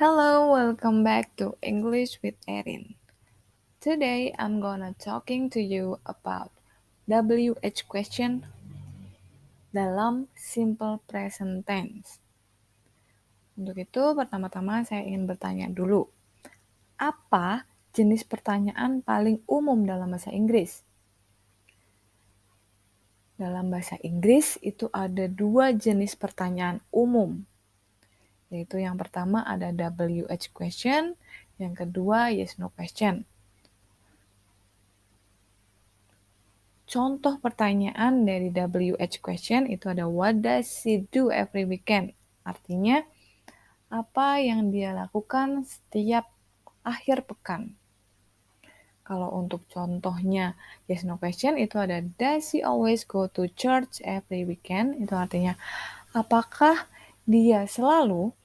Hello, welcome back to English with Erin. Today I'm gonna talking to you about WH question dalam simple present tense. Untuk itu, pertama-tama saya ingin bertanya dulu, apa jenis pertanyaan paling umum dalam bahasa Inggris? Dalam bahasa Inggris itu ada dua jenis pertanyaan umum, yaitu yang pertama ada WH question, yang kedua yes no question. Contoh pertanyaan dari WH question itu ada what does she do every weekend? Artinya, apa yang dia lakukan setiap akhir pekan? Kalau untuk contohnya yes no question itu ada does she always go to church every weekend? Itu artinya, apakah dia selalu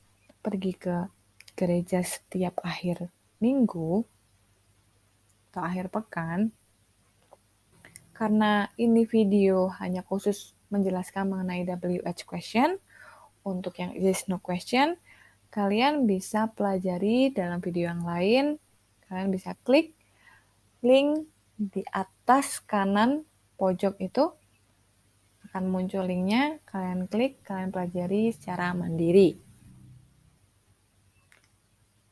pergi ke gereja setiap akhir minggu atau akhir pekan? Karena ini video hanya khusus menjelaskan mengenai WH question, untuk yang yes no question, kalian bisa pelajari dalam video yang lain. Kalian bisa klik link di atas kanan pojok itu, akan muncul linknya, kalian klik, kalian pelajari secara mandiri.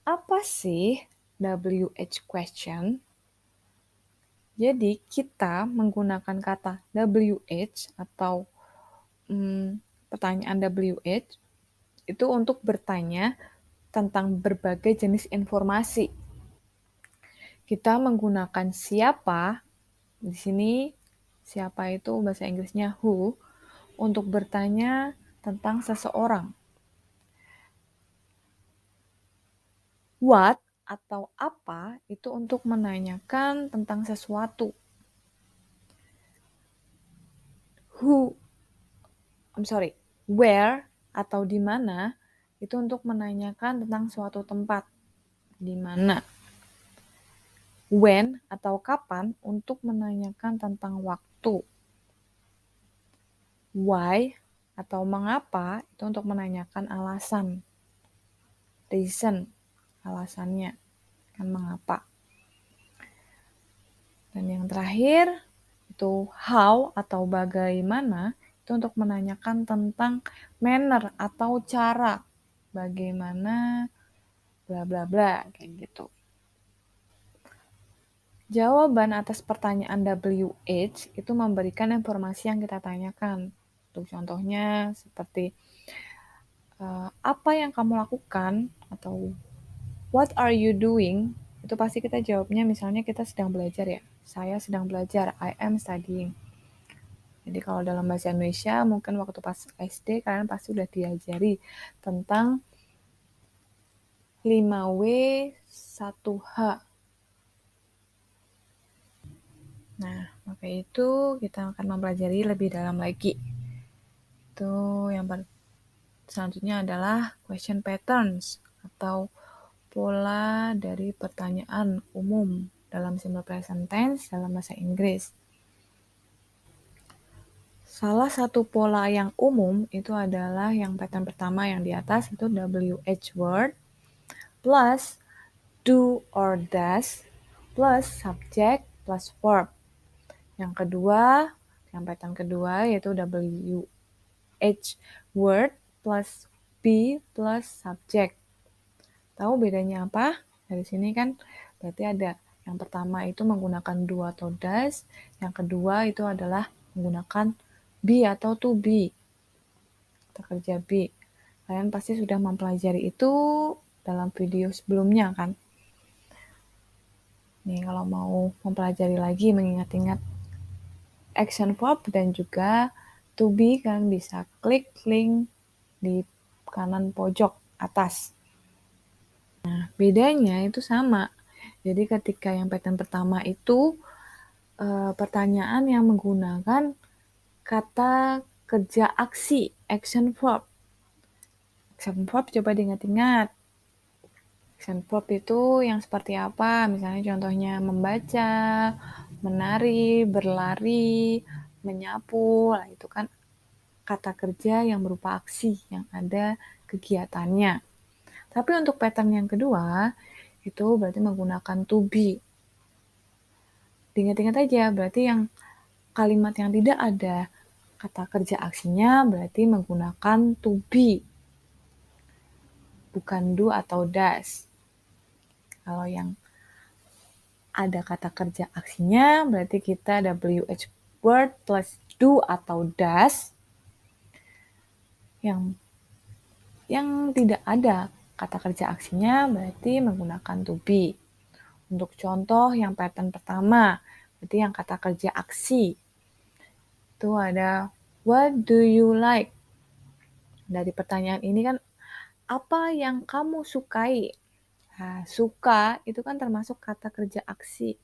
Apa sih WH question? Jadi kita menggunakan kata WH atau pertanyaan WH itu untuk bertanya tentang berbagai jenis informasi. Kita menggunakan siapa, di sini siapa itu bahasa Inggrisnya who, untuk bertanya tentang seseorang. What atau apa itu untuk menanyakan tentang sesuatu. Where atau di mana itu untuk menanyakan tentang suatu tempat. Di mana. When atau kapan untuk menanyakan tentang waktu. Why atau mengapa itu untuk menanyakan alasan. Reason, alasannya, kan mengapa. Dan yang terakhir itu how atau bagaimana itu untuk menanyakan tentang manner atau cara bagaimana bla bla bla kayak gitu. Jawaban atas pertanyaan WH itu memberikan informasi yang kita tanyakan. Untuk contohnya seperti apa yang kamu lakukan atau what are you doing, itu pasti kita jawabnya misalnya kita sedang belajar ya. Saya sedang belajar, I am studying. Jadi kalau dalam bahasa Indonesia mungkin waktu pas SD kalian pasti udah diajari tentang 5W 1H. Nah, maka itu kita akan mempelajari lebih dalam lagi. Itu yang selanjutnya adalah question patterns atau pola dari pertanyaan umum dalam simple present tense dalam bahasa Inggris. Salah satu pola yang umum itu adalah yang pattern pertama yang di atas itu WH word plus do or does plus subject plus verb. Yang kedua, yang pattern kedua yaitu WH word plus be plus subject. Tahu bedanya apa? Dari sini kan berarti ada yang pertama itu menggunakan do atau does, yang kedua itu adalah menggunakan be atau to be. Kata kerja be. Kalian pasti sudah mempelajari itu dalam video sebelumnya kan? Nih kalau mau mempelajari lagi mengingat-ingat action verb dan juga to be, kalian bisa klik link di kanan pojok atas. Nah, bedanya itu sama. Jadi ketika yang pattern pertama itu pertanyaan yang menggunakan kata kerja aksi, action verb. Action verb coba diingat-ingat. Action verb itu yang seperti apa? Misalnya contohnya membaca, menari, berlari, menyapu. Nah, itu kan kata kerja yang berupa aksi, yang ada kegiatannya. Tapi untuk pattern yang kedua, itu berarti menggunakan to be. Diingat-ingat aja, berarti yang kalimat yang tidak ada kata kerja aksinya berarti menggunakan to be, bukan do atau does. Kalau yang ada kata kerja aksinya berarti kita WH word plus do atau does. Yang tidak ada kata kerja aksinya berarti menggunakan to be. Untuk contoh yang pattern pertama, berarti yang kata kerja aksi. Itu ada what do you like? Dari pertanyaan ini kan apa yang kamu sukai? Nah, suka itu kan termasuk kata kerja aksi.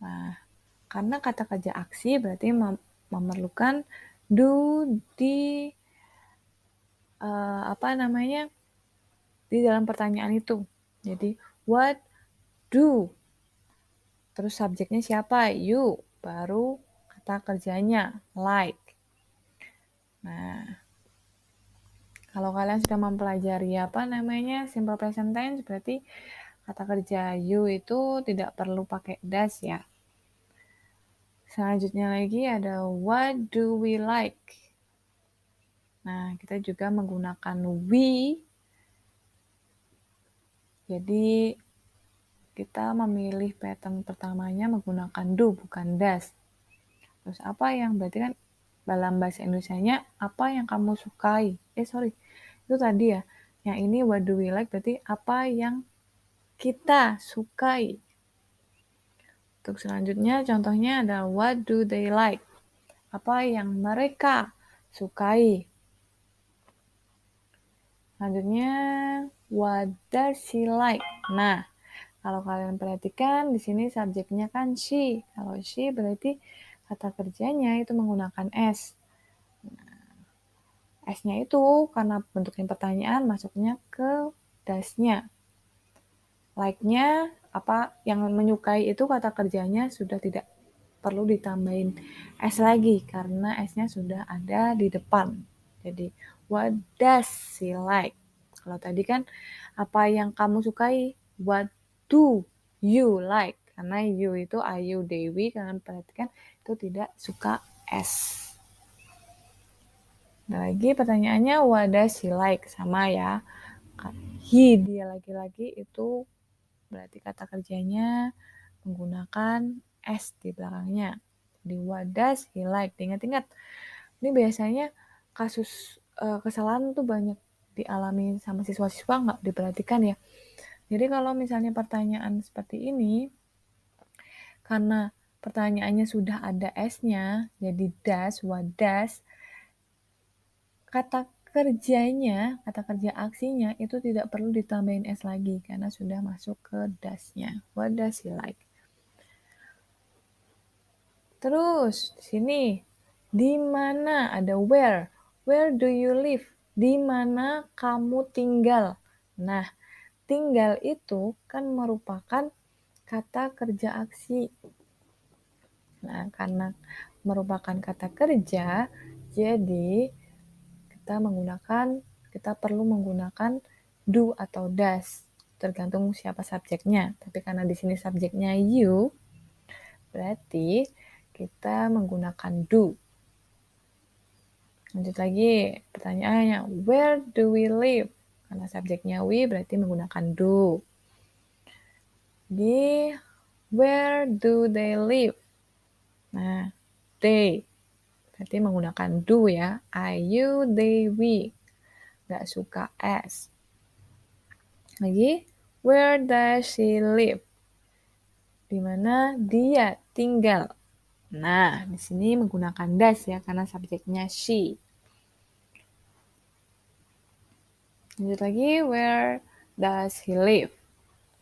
Nah, karena kata kerja aksi berarti memerlukan do di di dalam pertanyaan itu. Jadi what do, terus subjeknya siapa? You, baru kata kerjanya like. Nah, kalau kalian sudah mempelajari simple present tense, berarti kata kerja you itu tidak perlu pakai does ya. Selanjutnya lagi ada what do we like? Nah, kita juga menggunakan we. Jadi kita memilih pattern pertamanya menggunakan do bukan does. Terus apa yang berarti kan dalam bahasa Indonesianya apa yang kamu sukai? Itu tadi ya. Yang ini what do we like berarti apa yang kita sukai. Untuk selanjutnya contohnya ada what do they like? Apa yang mereka sukai. Selanjutnya what does she like? Nah, kalau kalian perhatikan di sini subjeknya kan she. Kalau she berarti kata kerjanya itu menggunakan s. S-nya itu karena bentuknya pertanyaan masuknya ke does-nya. Like-nya apa yang menyukai itu kata kerjanya sudah tidak perlu ditambahin S lagi karena S-nya sudah ada di depan. Jadi what does she like? Kalau tadi kan apa yang kamu sukai? What do you like? Karena you itu Ayu Dewi, kalian perhatikan itu tidak suka S. Nah, lagi pertanyaannya what does she like? Sama ya. He, dia laki-laki itu berarti kata kerjanya menggunakan S di belakangnya. Jadi what does he like? Ingat-ingat. Ini biasanya kasus kesalahan tuh banyak dialami sama siswa-siswa, nggak diperhatikan ya. Jadi kalau misalnya pertanyaan seperti ini, karena pertanyaannya sudah ada S-nya, jadi does, what does, kata kerja aksinya itu tidak perlu ditambahin S lagi karena sudah masuk ke does-nya. What does he like? Terus di sini di mana ada where? Where do you live? Di mana kamu tinggal? Nah, tinggal itu kan merupakan kata kerja aksi. Nah, karena merupakan kata kerja, jadi kita perlu menggunakan do atau does, tergantung siapa subjeknya. Tapi karena di sini subjeknya you, berarti kita menggunakan do. Lanjut lagi, pertanyaannya, where do we live? Karena subjeknya we berarti menggunakan do. Di where do they live? Nah, they berarti menggunakan do ya. I, you, they, we. Gak suka s. Lagi, where does she live? Di mana dia tinggal. Nah, di sini menggunakan does ya karena subjeknya she. Lanjut lagi, where does he live?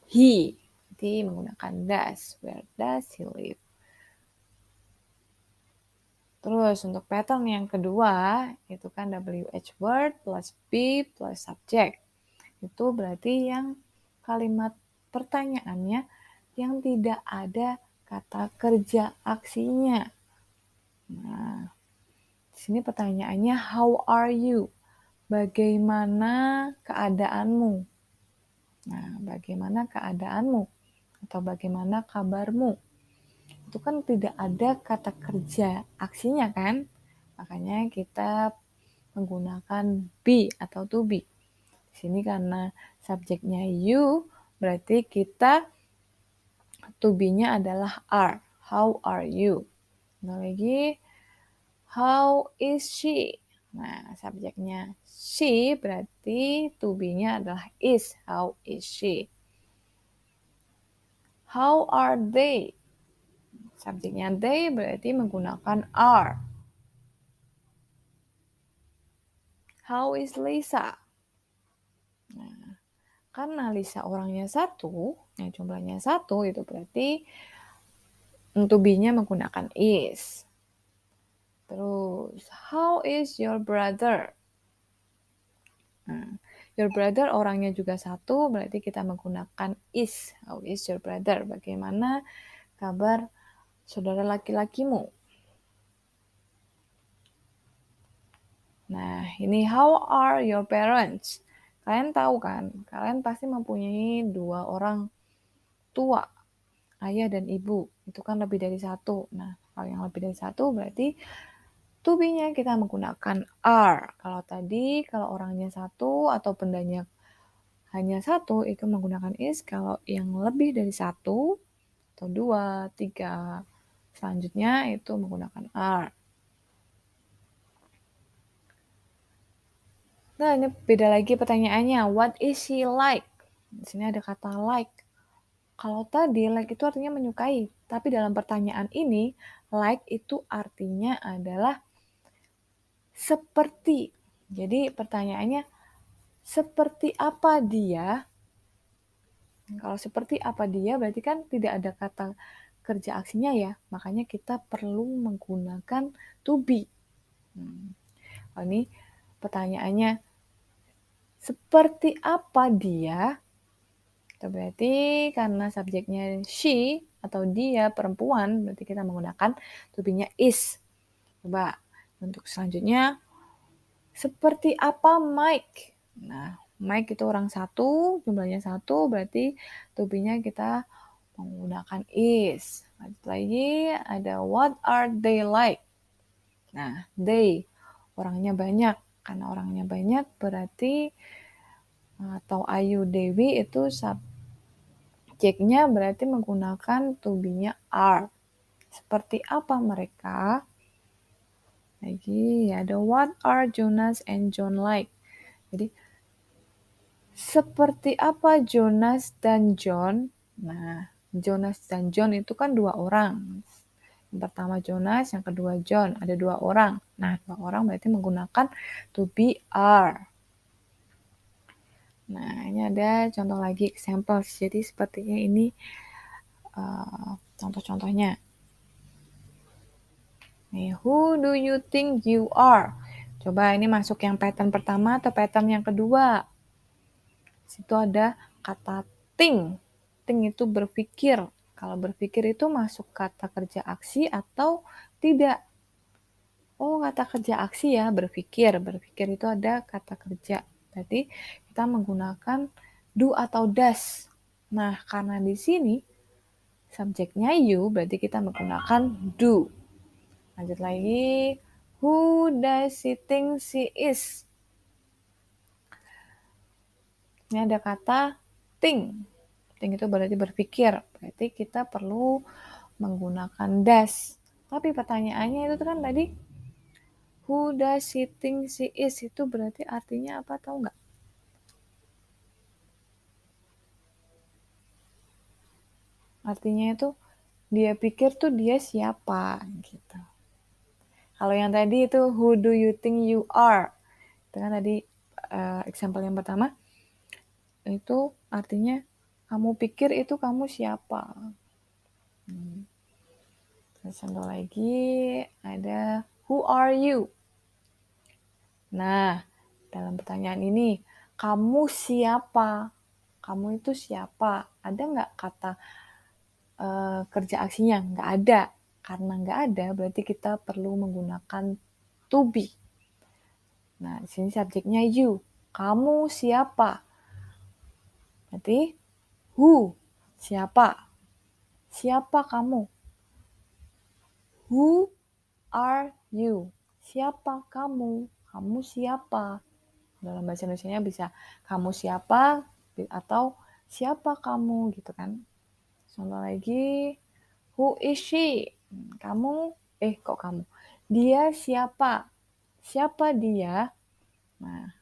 He, jadi menggunakan does. Where does he live? Terus untuk pattern yang kedua, itu kan WH word plus be plus subject. Itu berarti yang kalimat pertanyaannya yang tidak ada kata kerja aksinya. Nah, di sini pertanyaannya how are you? bagaimana keadaanmu? Nah, bagaimana keadaanmu? Atau bagaimana kabarmu? Itu kan tidak ada kata kerja aksinya kan? Makanya kita menggunakan be atau to be. Di sini karena subjeknya you, berarti kita to be-nya adalah are. How are you? Nah, lagi, how is she? Nah, subjeknya she berarti to be-nya adalah is. How is she? How are they? Subjeknya they berarti menggunakan are. How is Lisa? Nah, karena Lisa orangnya satu, yang jumlahnya satu, itu berarti to be-nya menggunakan is. Terus, how is your brother? Nah, your brother orangnya juga satu, berarti kita menggunakan is. How is your brother? Bagaimana kabar saudara laki-lakimu? Nah, ini how are your parents? Kalian tahu kan, kalian pasti mempunyai 2 orang tua, ayah dan ibu. Itu kan lebih dari satu. Nah, kalau yang lebih dari satu berarti to be-nya kita menggunakan are. Kalau tadi, kalau orangnya satu atau bendanya hanya satu, itu menggunakan is. Kalau yang lebih dari satu, atau 2, 3, selanjutnya itu menggunakan are. Nah, ini beda lagi pertanyaannya. What is she like? Di sini ada kata like. Kalau tadi like itu artinya menyukai, tapi dalam pertanyaan ini like itu artinya adalah seperti. Jadi pertanyaannya seperti apa dia? Kalau seperti apa dia berarti kan tidak ada kata kerja aksinya ya, makanya kita perlu menggunakan to be. Oh, ini pertanyaannya seperti apa dia? Itu berarti karena subjeknya she atau dia perempuan, berarti kita menggunakan to be-nya is. Coba untuk selanjutnya, seperti apa Mike? Nah, Mike itu orang satu, jumlahnya satu, berarti to be-nya kita menggunakan is. Lanjut lagi, ada what are they like? Nah, they, orangnya banyak. Karena orangnya banyak, berarti atau Ayu Dewi itu subjeknya berarti menggunakan to be-nya are. Seperti apa mereka? Lagi ada what are Jonas and John like? Jadi seperti apa Jonas dan John? Nah, Jonas dan John itu kan 2 orang. Yang pertama Jonas, yang kedua John. Ada 2 orang. Nah, 2 orang berarti menggunakan to be are. Nah, ini ada contoh lagi example. Jadi sepertinya ini contoh-contohnya. Nih, who do you think you are? Coba ini masuk yang pattern pertama atau pattern yang kedua. Situ ada kata think. Think itu berpikir. Kalau berpikir itu masuk kata kerja aksi atau tidak? Oh, kata kerja aksi ya, berpikir. Berpikir itu ada kata kerja. Berarti kita menggunakan do atau does. Nah, karena di sini subjeknya you, berarti kita menggunakan do. Lanjut lagi. Who does she think she is? Ini ada kata think. Think itu berarti berpikir. Berarti kita perlu menggunakan does. Tapi pertanyaannya itu kan tadi who does she think she is? Itu berarti artinya apa, tahu nggak? Artinya itu dia pikir tuh dia siapa gitu. Kalau yang tadi itu who do you think you are? Itu kan tadi example yang pertama. Itu artinya kamu pikir itu kamu siapa? Terus contoh lagi ada who are you? Nah, dalam pertanyaan ini kamu siapa? Kamu itu siapa? Ada nggak kata kerja aksinya? Nggak ada. Karena nggak ada, berarti kita perlu menggunakan to be. Nah, di sini subjeknya you. Kamu siapa? Berarti who, siapa? Siapa kamu? Who are you? Siapa kamu? Kamu siapa? Dalam bahasa Indonesianya bisa kamu siapa atau siapa kamu gitu kan. Contoh lagi, who is she? Kamu, kok kamu? Dia siapa? Siapa dia? Nah,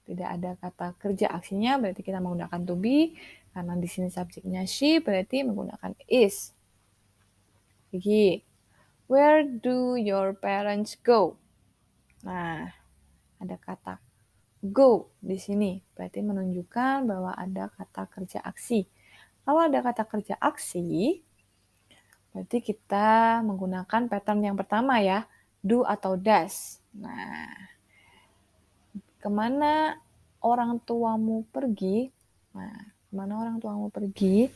tidak ada kata kerja aksinya, berarti kita menggunakan to be. Karena di sini subjeknya she, berarti menggunakan is. Lagi, where do your parents go? Nah, ada kata go di sini, berarti menunjukkan bahwa ada kata kerja aksi. Kalau ada kata kerja aksi, berarti kita menggunakan pattern yang pertama ya, do atau does. Nah, kemana orang tuamu pergi? Nah, kemana orang tuamu pergi?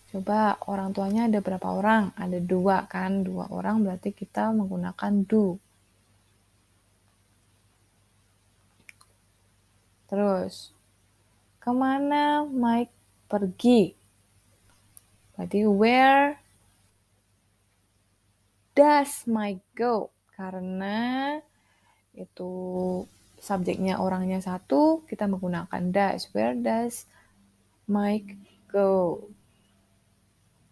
Coba orang tuanya ada berapa orang? Ada 2 kan, 2 orang berarti kita menggunakan do. Terus, kemana Mike pergi? Berarti where does Mike go? Karena itu subjeknya orangnya satu, kita menggunakan does. Where does Mike go?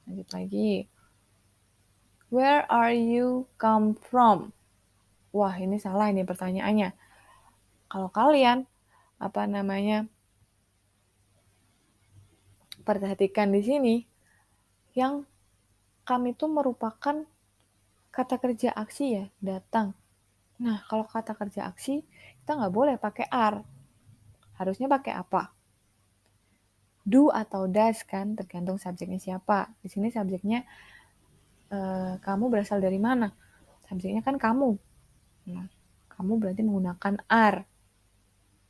Lanjut lagi. Where are you come from? Wah, ini salah ini pertanyaannya. Kalau kalian perhatikan di sini, yang kami itu merupakan kata kerja aksi ya, datang. Nah, kalau kata kerja aksi, kita nggak boleh pakai are. Harusnya pakai apa? Do atau does kan, tergantung subjeknya siapa. Di sini subjeknya kamu berasal dari mana? Subjeknya kan kamu. Nah, kamu berarti menggunakan are.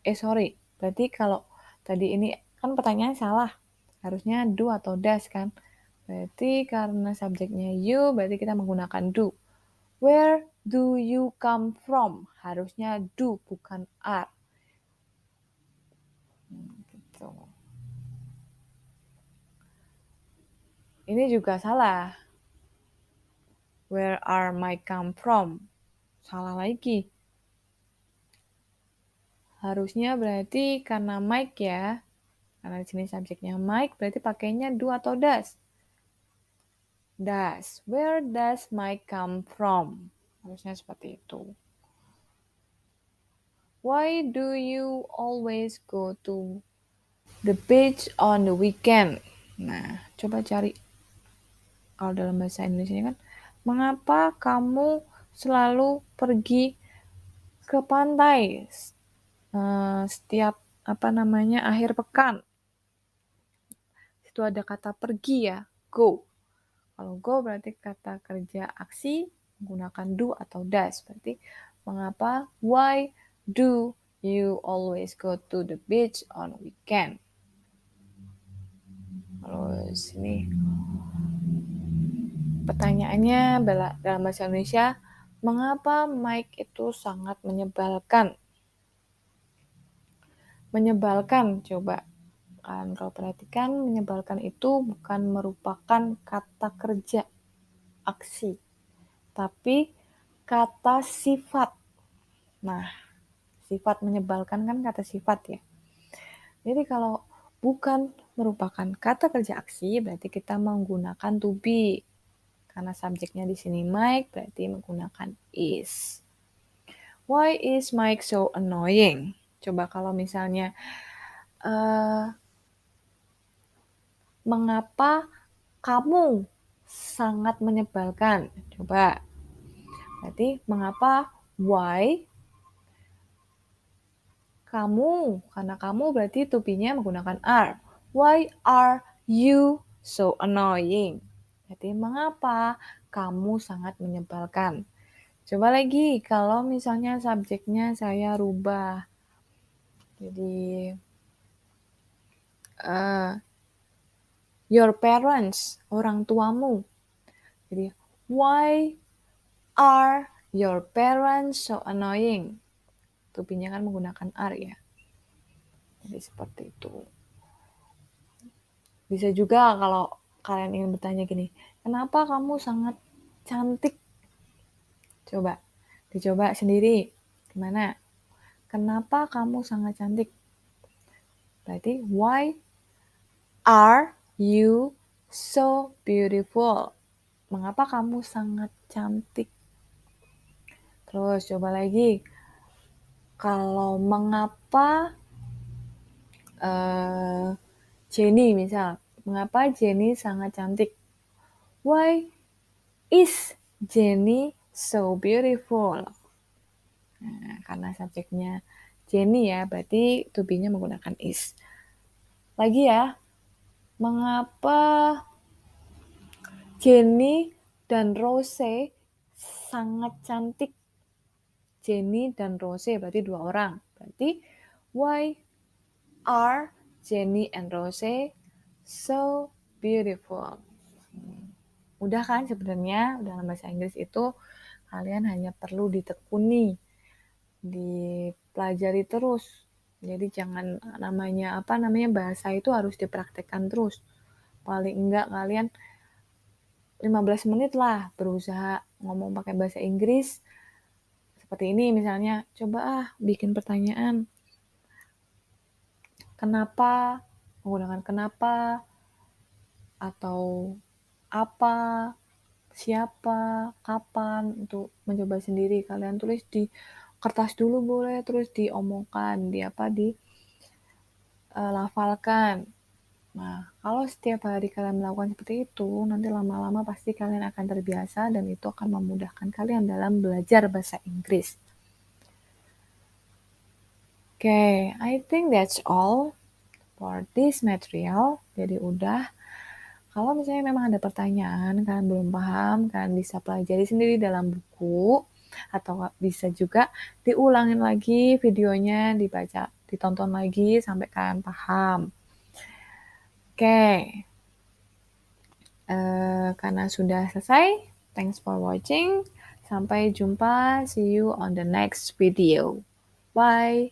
Berarti kalau tadi ini kan pertanyaannya salah. Harusnya do atau does kan. Berarti karena subjeknya you, berarti kita menggunakan do. Where do you come from? Harusnya do, bukan are. Gitu. Ini juga salah. Where are my come from? Salah lagi. Harusnya berarti karena Mike ya. Karena di sini subjeknya Mike, berarti pakainya do atau does. Does. Where does Mike come from? Harusnya seperti itu. Why do you always go to the beach on the weekend? Nah, coba cari. Kalau dalam bahasa Indonesia kan, mengapa kamu selalu pergi ke pantai setiap akhir pekan? Itu ada kata pergi ya, go. Kalau go berarti kata kerja aksi menggunakan do atau does. Berarti mengapa? Why do you always go to the beach on weekend? Terus ini pertanyaannya dalam bahasa Indonesia, mengapa Mike itu sangat menyebalkan? Menyebalkan, coba kan kalau perhatikan, menyebalkan itu bukan merupakan kata kerja aksi, tapi kata sifat. Nah, sifat menyebalkan kan kata sifat ya. Jadi kalau bukan merupakan kata kerja aksi, berarti kita menggunakan to be. Karena subjeknya di sini Mike, berarti menggunakan is. Why is Mike so annoying? Coba kalau misalnya, mengapa kamu sangat menyebalkan? Coba. Berarti mengapa, why, kamu, karena kamu berarti to be-nya menggunakan are. Why are you so annoying? Berarti mengapa kamu sangat menyebalkan? Coba lagi, kalau misalnya subjeknya saya rubah. Jadi, your parents, orang tuamu. Jadi, why are your parents so annoying? to be-nya kan menggunakan are ya. Jadi seperti itu. Bisa juga kalau kalian ingin bertanya gini, kenapa kamu sangat cantik? Coba, dicoba sendiri. Gimana? Kenapa kamu sangat cantik? Berarti, why are you so beautiful? Mengapa kamu sangat cantik? Terus coba lagi. Kalau mengapa Jenny misal, mengapa Jenny sangat cantik? Why is Jenny so beautiful? Nah, karena subjeknya Jenny ya, berarti to be-nya menggunakan is. Lagi ya, mengapa Jenny dan Rose sangat cantik? Jenny dan Rose berarti dua orang. Berarti why are Jenny and Rose so beautiful? Mudah kan sebenarnya dalam bahasa Inggris itu kalian hanya perlu ditekuni, dipelajari terus. Jadi jangan namanya bahasa itu harus dipraktekkan terus. Paling enggak kalian 15 menit lah berusaha ngomong pakai bahasa Inggris. Seperti ini misalnya, coba bikin pertanyaan. Kenapa? Menggunakan kenapa atau apa, siapa, kapan, untuk mencoba sendiri. Kalian tulis di kertas dulu boleh, terus diomongkan, lafalkan. Nah, kalau setiap hari kalian melakukan seperti itu, nanti lama-lama pasti kalian akan terbiasa dan itu akan memudahkan kalian dalam belajar bahasa Inggris. Okay, I think that's all for this material. Jadi udah. Kalau misalnya memang ada pertanyaan, kalian belum paham, kalian bisa pelajari sendiri dalam buku, atau bisa juga diulangin lagi videonya, ditonton lagi sampai kalian paham. Oke. Karena sudah selesai, thanks for watching. Sampai jumpa, see you on the next video. Bye.